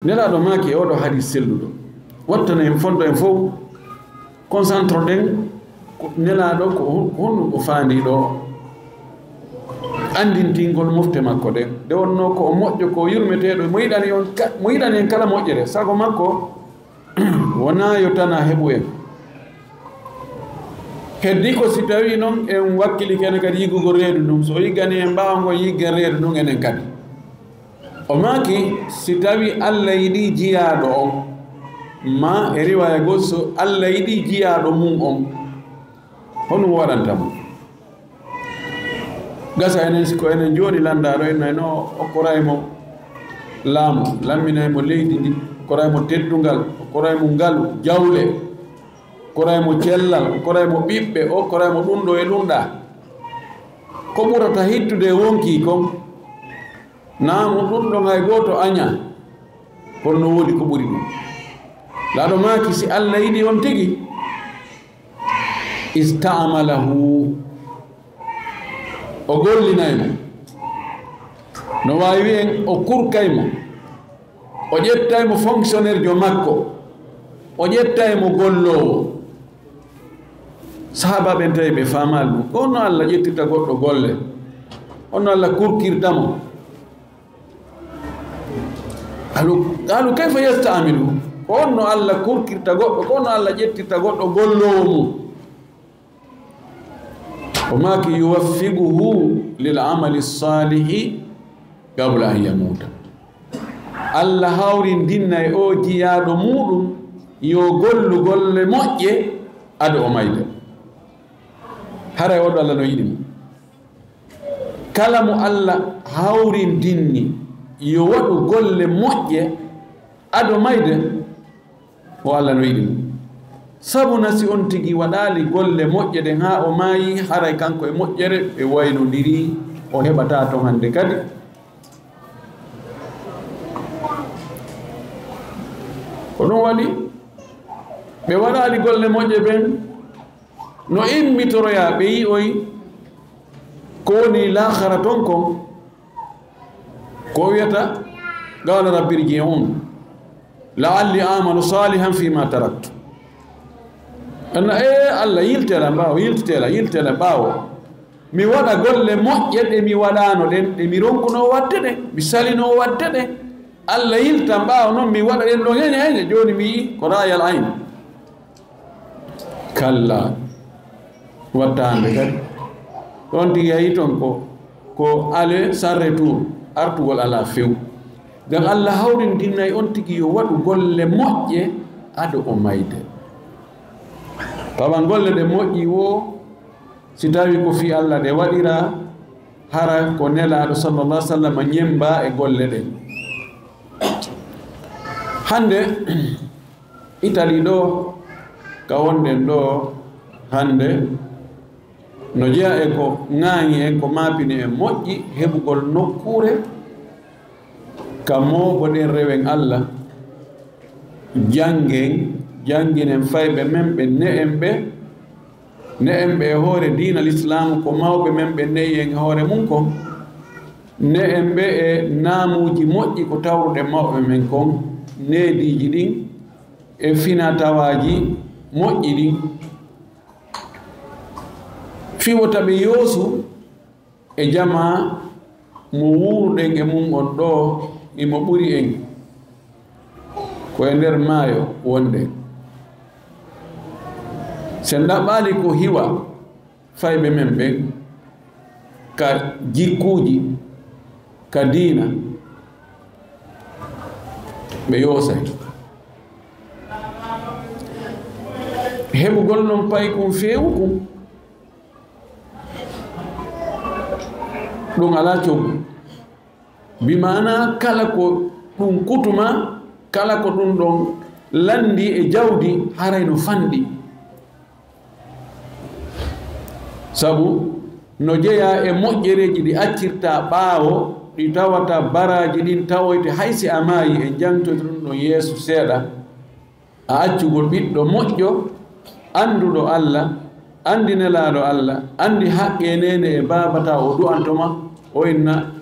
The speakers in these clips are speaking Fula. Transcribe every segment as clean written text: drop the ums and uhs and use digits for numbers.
nelaɗo maaki e oɗo hadis selluɗo wattana en fonto en fof concentre ɗen nelaɗo ko honɗum o faandi ɗo andintingol mofte makko ɗen nde wonno ko o moƴƴo ko yurmeteɗo mo yiɗani en kala moƴƴere sago makko wona yo tana heɓu en heddi ko si tawi noon en wakkili kene kadi yiggugo reedu ɗum so yiggani en mbawgo yiggen reedu ɗum enen kadi o maaki si tawi Allah yiɗi jiyaɗo on ma e riwaya goo so Allah yiɗi jiyaɗo mum on honum waɗantamo gasa enen siko enen jooɗi landaɗo en nayno okkoraymo laamu lamminaymo leydi ndi okkoraymo teddungal okkoraymo ngalu jawle okkoraymo cellal okkoraymo ɓiɓɓe okkoraymo ɗum ɗo e ɗum ɗa ko ɓurata hittude wonki kon naamu ɗum ɗo hay goto aña kono no woodi ko ɓuri ɗum laaɗo maaki si Allah yiɗi on tigi istamalahu o gollinaymo no wawi wi'en o kurkaymo o ƴettaymo fonctionnaire jo makko o ƴettaymo gollowo sahaba ɓen tawi ɓe famal ɗum ko no Allah ƴettirta goɗɗo golle onno Allah kurkirtamo qalu kayfa yastamilu ko onno Allah kurkirta goɗɗo ko no Allah ƴettirta goɗɗo gollowo mum o maaki yuwaffiguhu lil amali salihi qabla an yamuta Allah hawri dinna e o jiyaɗo muɗum yo gollu golle moƴƴe ado o mayde haray oɗo Allah no yiɗi mo kala mo Allah hawri dinni yo waɗu golle moƴƴe ado mayde o Allah no yiɗi mo sabu na si on tigi waɗali golle moƴƴe ɗen ha o maayi haray kanko e moƴƴere ɓe waynodiri o heɓata ton hande kadi ko ɗum waɗi ɓe waɗali golle moƴƴe ɓen no immitoroya ɓe yi'oy ko woni lahara ton kon ko wiyata qala rabbi irji'un la'alli amalu salihan fima taraktu anna Allah yiltela ɓaawo yiltela ɓaawo mi waɗa golle moƴƴe ɗe mi waɗano ɗen ɗe mi ronkuno wadde ɗe mi salino wadde ɗe Allah yilta ɓaawo noon mi waɗa ɗen ɗo heñe joni mi yi ko rayal ayn kalla wattande kadi ɗon tigi yayi toon ko ale sans retour artugol ala few ngam Allah hawrindinnayi on tigi yo waɗu golle moƴƴe ado o mayde tawan golle ɗe moƴƴi wo si tawi ko fi Allah ɗe waɗira hara ko nelaɗo sallallah sallam ñemba e golle ɗen hande Italie ɗo ka wonden ɗo hande no jeeya e ko ŋaaŋi en ko maapini en moƴƴi heɓugol nokkure ka moogoɗen rewen Allah janginen fayɓe men ɓe ne en ɓe e hoore diina l'islamu ko mawɓe men ɓe neyi en e hoore mum ko ne en ɓe e naamuji moƴƴi ko tawruɗe mawɓe men kon neediji ɗin e finatawaji moƴƴi ɗin fiwota ɓe yoosu e jama mo wuruɗen e mum on ɗo imo ɓuri en ko e nder maayo wonde sen ɗaɓɓali ko hiwa fayɓe men ɓen ka jikkuji ka diina ɓe yoosay heɓugol noon pay kum feewu kum ɗum ala coggu bimana kala ko ɗum kutuma kala ko ɗum ɗon landi e jawdi haray no fanɗi sabu no jeeya e moƴƴereji ɗi accirta ɓaawo ɗi tawata baraji ɗin tawoyte haysi a maayi e jangtoyte ɗum ɗon yeeso seeɗa a accugol ɓiɗɗo moƴƴo anduɗo Allah andi nelaɗo Allah andi haqqe nene e babata o du'antoma o inna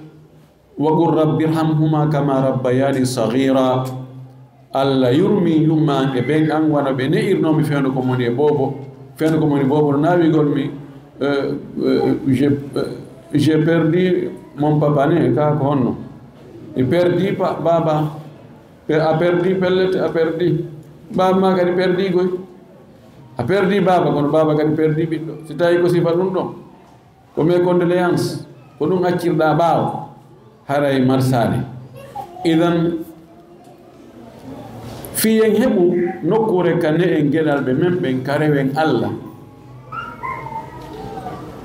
wa qul rabbi irhamhuma kama rabbayani saghira Allah yurmi yummanɓe ɓen an wona ɓe ne'irnomi fewno ko moni e bobo fewno ko moni bobo no nawigol mi j'ai perdu mon papa ne ka ko honno e perdi baba a perdi pellete a perdi baba ma kadi perdi goy a perdi baba kono baba kadi perdi ɓiɗɗo si tawi ko sifa ɗum ɗon ko mes condoléance ko ɗum accirɗa ɓaawo haray marsade idan fiyen heɓu nokkure ka ne en geɗalɓe men ɓen karewen Allah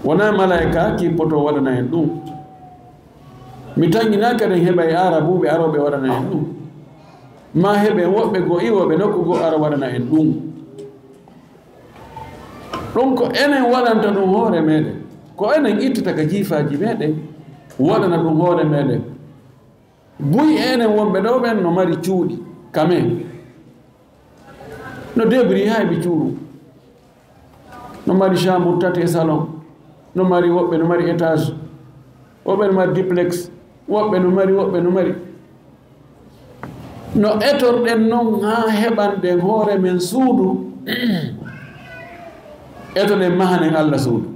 wona malaika kippoto waɗana en ɗum mi tangina kadi heɓa e arabuɓe aroɓe waɗana en ɗum ma heɓe woɓɓe go iwoɓe nokku go ara waɗana en ɗum ɗum ko enen waɗanta ɗum hoore meɗen ko enen ittata ka jiifaji meɗen waɗana ɗum hoore meɗen buy enen wonɓe ɗo ɓen no mari cuuɗi kamen no debri hayɓe cuuɗu no mari chambre tati e salon no mari woɓɓe no mari étage woɓɓe no mari duplex woɓɓe no mari no etorɗen noon ha heɓanɗen hoore men suudu etoɗen mahanen Allah suudu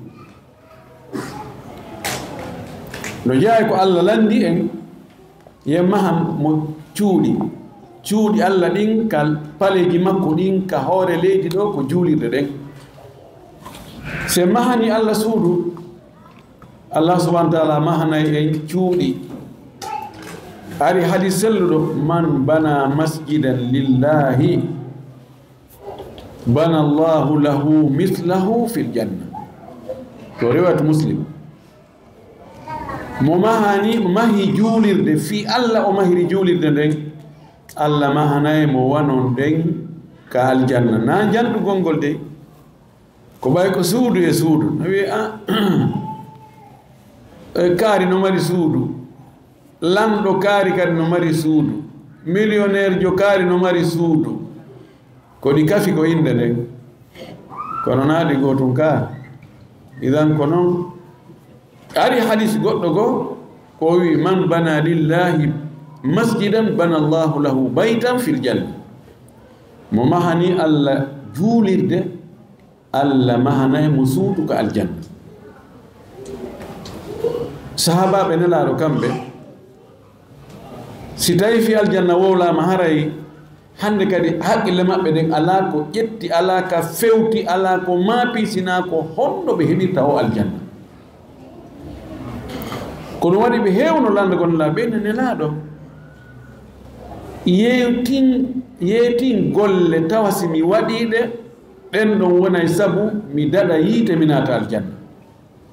no jeeya ko Allah landi en ye mahan mo cuuɗi Allah ɗin ka paleji makko ɗin ka hoore leydi ɗo ko juulirde ɗen se mahani Allah suudu Allah subhanahu wa ta'ala mahanay en cuuɗi ari hadis selluɗo man bana masjidan lillahi bana Allahu lahu mithlahu fil janna to riwayat Muslim mo mahi juulirde fi Allah o mahiri juulirde nden Allah mahanay mo wanon nden ka aljanna na jandu gongol de ko ɓay ko suudu e suudu no wi kaari no mari suudu lamɗo kaari kadi no mari suudu millionnaire jo kaari no mari suudu ko ɗi kafi ko inde nden kono naaɗi gotum ka idan ko noon ari hadis goɗɗo goo ko wi man bana lillahi masjidan bana Allahu lahu baytan fil janna mo mahani Allah juulirde Allah mahanay mo suudu ko aljanna sahabaɓe nelaɗo kamɓe si tawi fi aljanna wowlama haray hande kadi haqqille maɓɓe ɗen ala ko ƴetti ala ka fewti ala ko maapi sina ko honno ɓe heɓirta o aljanna kono waɗi ɓe hewno lande gonla ɓenne nelaɗo yeetin golle tawa si mi waɗiɗe ɗen ɗon wonay sabu mi daɗa yiite mi naata aljanna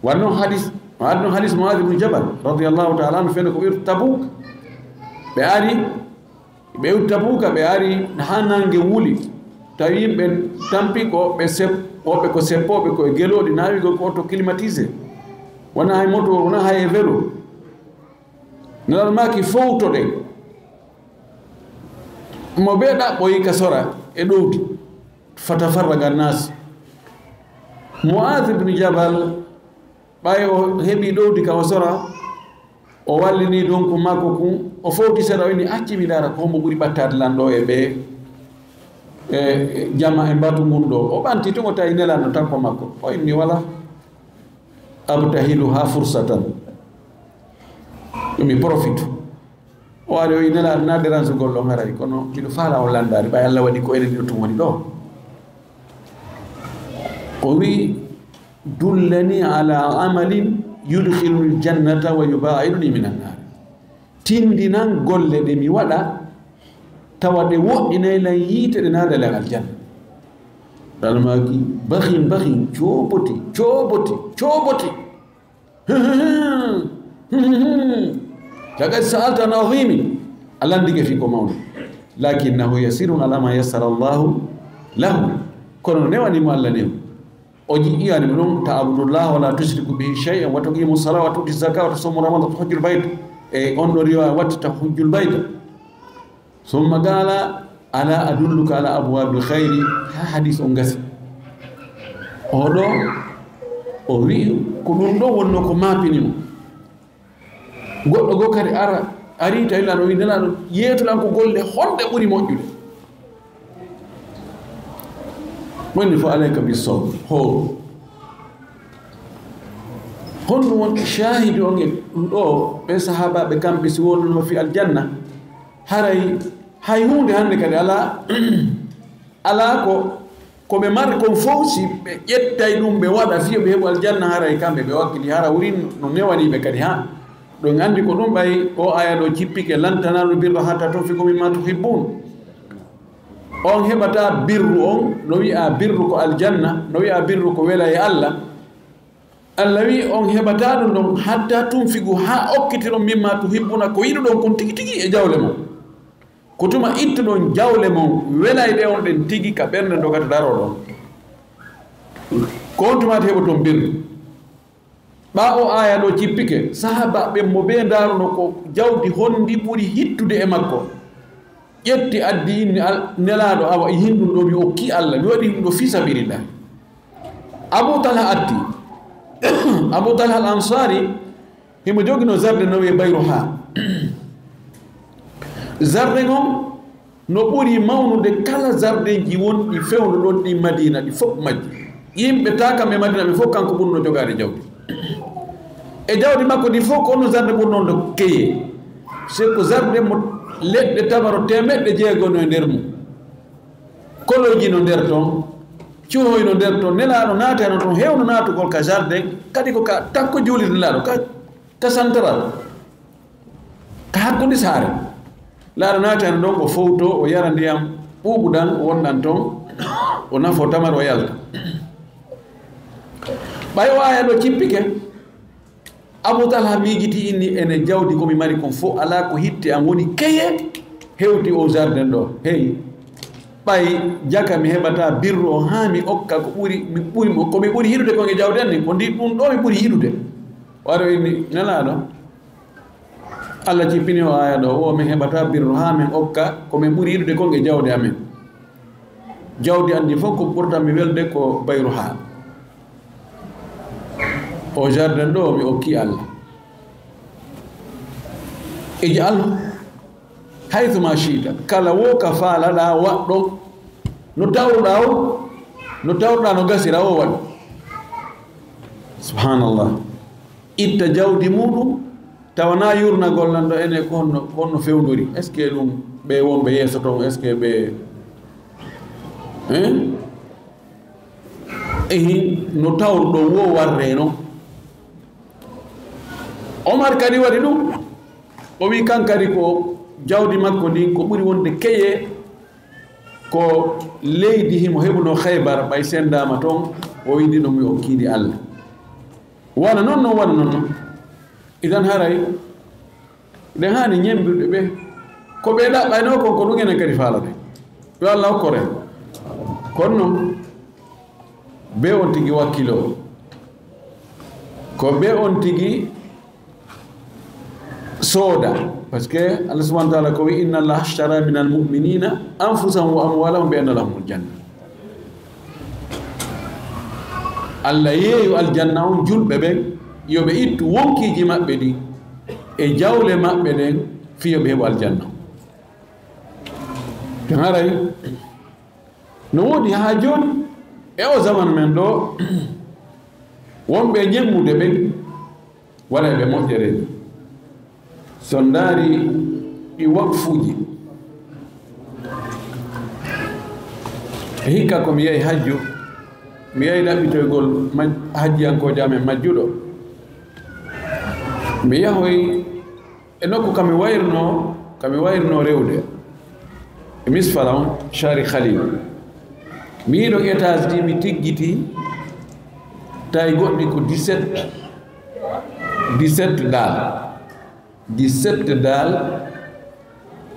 wanno hadis Mu'adh ibn Jabal radiyallahu ta'ala anhu fene ko ɓeytu Tabuk ɓe ari ɓeytu Tabuka ɓe ari ha nange wuli tawi yimɓe tampi ko ɓe woɓɓe ko seppoɓe koye geloɗi nawigo ko auto climatisé wona hay moto wona hay e vélo nelal maki fowtoɗen mo ɓe ɗaɓɓoyi ka sora e ɗowdi fatafarraga nas Mu'adh ibn Jabal ɓay o heɓi ɗowdi ka o sora o wallini ɗon ko makko kum o fowti seeɗa o inni acci mi laara ko hombo ɓuri ɓattade lanɗo e ɓe e jama e mbatu ngun ɗo o ɓanti to o tawi nelano takko makko o inni wala abtahilu ha fursatan mi profite o ari o yi nelaɗo na dérange gollo haray kono miɗo faala o landari ɓay Allah waɗi ko enen ɗo tum woni ɗo o wi dullani ala amalin yudkhilul jannata wa yubaiduni minan nar tindinan golle ɗe mi waɗa tawa ɗe woɗɗinaylan yiite ɗe naadalen aljanna ɗalmaki bahin cooboti laqad sa'alta an azimi alandige fi ko mawɗo lakinnahu yasirun ala ma yassara Allahu lahu kono newanimo Allah new o jiɗɗiyanimo ɗum ta'budullah wala tushriku bihi shay'an wa tuqimu salata wa tu'ti zakata wa tasumu ramadan wa tahujjul bayta e on ɗo riwaya watta tahujjul bayta summa qala ala adulluka ala abwabil khayri ha hadis on gasi oɗo o wi ko ɗum ɗo wonno ko mapinimo goɗɗo go kadi ari tawi laɗo wi nelaɗo yeetuɗan ko golle honɗe ɓuuri moƴƴude woni fo alayka bisawm ho honno won shahidi on ɗo ɓe sahabaɓe kamɓe si wonno fi aljanna haray hay hunde hande kadi ala ko ɓe mari kon fof si ɓe ƴettay ɗum ɓe waɗa fiyo ɓe heɓu aljanna haray kamɓe ɓe wakkili hara wurin no newaniɓe kadi ha ɗon andi ko ɗum ɓay o aya ɗo cippike lan tanalu birra hatta tunfiqu mimma tuhibbun on heɓata birru on no wi'a birru ko aljanna no wi'a birru ko wela e Allah Allah wi on heɓata ɗum ɗon hatta tunfiqu ha okkitiɗon mimma tuhibbuna ko yiɗuɗon kon tigi tigi e jawle mon ko tuma ittuɗon jawle mon welayɗe on ɗen tigi ka ɓernde dogata daroɗon ko on tumata heɓoton birru ɓa o aya ɗo cippike sahaba ɓe mo ɓe daruno ko jawdi hondi ɓuri hittude e makko ƴetti addi inni nelaɗo awa e hinɗum ɗo mi okki Allah mi waɗi ɗum ɗo fi sabilillah Abu Talha addi Abu Talha al Ansari himo jogino zarde no wiye Bayruha zarde gon no ɓuri mawnude kala zardeji wonɗi fewno ɗon ɗi Madina ɗi fof majji yimɓe takam e Madina ɓe fof kanko ɓurno jogade jawdi e jawdi makko ɗi fof ko ono zarde ɓurnon ɗo keye c'est ko zarde mo leɗɗe tabaro temeɗɗe jeegono e nder mum koloji no nder toon cuhoy no nder toon nelaɗo naatano toon hewno naatugol ka jardin kadi ko ka takko juulide nelaɗo ka central ka hakkude saare laaɗo naatano ɗon o fowto o yara ndiyam ɓuuɓuɗan o wonɗan toon o nafo tamar o yalta ɓay o aya ɗo cippike Abu Talha miijiti inni ene jawdi komi mari kon fof ala ko hitte am woni keye hewti o jardin ɗo hey ɓay jaka mi heɓata birru o ha mi okka ko komi ɓuri hiɗude kon e jawdi en ni ko ndi ɗum ɗo mi ɓuri hiɗude waro inni nelaɗo Allah cippini o aya ɗo o min heɓata birru ha min okka komin ɓuri hiɗude kon e jawdi amen jawdi andi fof ko ɓurta mi welde ko Bayruha o jardin ɗo mi okki Allah ij'alhu haythuma shi'ta kala wo ka faalaɗa waɗɗo no tawruɗa no gasira o waɗi subhanallah itta jawdi muɗum tawana yurnagol nan ɗo ene ko honno fewdori est ce que ɗum ɓe wonɓe yeeso toon est ce que ɓe ehi no tawruɗo wo warre noon Omar kadi waɗi ɗum o wi kankadi ko jawdi makko ndin ko ɓuri wonde keye ko leydi himo heɓuno Khaybar ɓay sendama toon o wiɗi ɗum mi okkiidi Allah wana noon idan haray ɗen hani ñembirɗe ɓe ko ɓe ɗaɓɓayno kon ko ɗum enen kadi faalade yo Allah hokkore kono noon be on tigi wakkilo ko be on tigi sooda par ce que Allah subhanahu wa ta'ala ko wi inna Allah ashtara min almu'minina anfusahum wa amwalahum bi anna lahumul janna Allah yeeyu aljanna on julɓe ɓen yoɓe ittu wonkiji maɓɓe ɗi e jawle maɓɓe ɗen fiyo ɓe heɓo aljanna ten haray no woodi ha joni e o zaman men ɗo wonɓe ñemmude ɓen waɗa ɓe moƴƴereji sondari ɗi wakfuji e hikka ko mi yehi hajju mi yehi ɗaɓɓitoygol hajjiyankoje amen majjuɗo mi yahoy e nokku kami wayrno rewde e misfala on Chari Khalil mi yiɗo étage ɗi mi tiggiti tawi goɗɗi ko 17 dal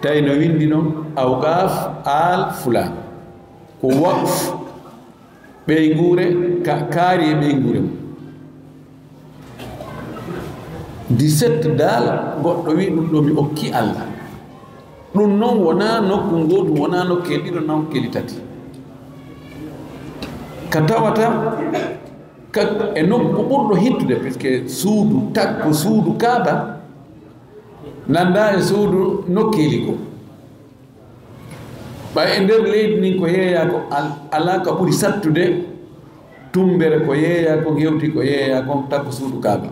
tawi no windi noon awqaf al fulan ko waqf ɓeygure kaari e ɓeygure mum 17 dal goɗɗo wi ɗum ɗo mi okki Allah ɗum noon wona nokku ngodu wona nokkeli ɗiɗo nokkeli tati ka tawata e nokku ɓurɗo hittude par ce que suudu takko suudu Kaaba nanda e suudu nokkeli ko ɓay e nder leydi ndin ko yeeya ko ala ka ɓuri sattude tumbere ko yeeya ko hewti ko yeeya ko takko suudu Kaaba